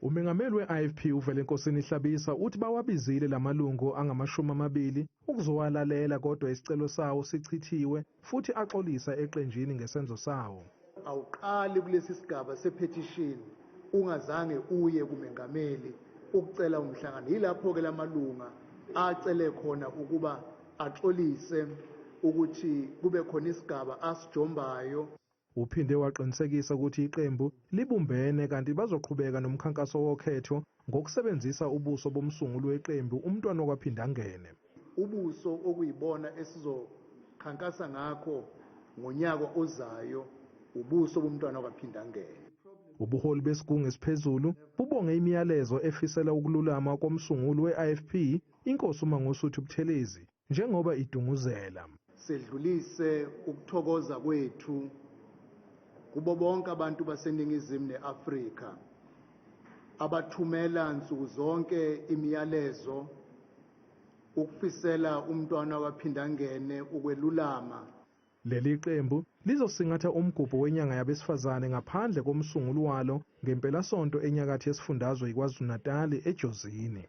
Umengameli we-I-Ifp uVelenkosini Hlabisa uthi bawabizile lamalungu angama-20 ukuzowalalela kodwa isicelo sawo sichithiwe futhi axolisa eqenjini ngesenzo sawo. Awuqali kulesi sigaba sepetition ungazange uye kumengameli ukucela umhlangano. Yilapho ke lamalunga acele khona ukuba axolise ukuthi kube khona isigaba asijombayo. Uphinde waqinisekisa ukuthi iqembu libumbene kanti bazoqhubeka nomkhankaso wokhetho ngokusebenzisa ubuso bomsunguli weqembu umntwana okwaphinda angene. Ubuso okuyibona esizokhankasa ngakho ngonyaka ozayo ubuso bomntwana okwaphinda angene. Ubuholi besigungu esiphezulu bubonge imiyalezo efisela ukululama komsunguli we-I-Ifp inkosi uMangosuthu Buthelezi njengoba idunguzela. Sedlulise ukuthokoza kwethu kubo bonke abantu baseningizimu neAfrika abathumela nsuku zonke imiyalezo ukufisela umntwana waphinda ngene ukwelulama. Leli qembu lizosingatha umgubho wenyanga yabesifazane ngaphandle komsunguli walo ngempelasonto enyakatho yesifundazwe iKwaZulu-Natal ejozini.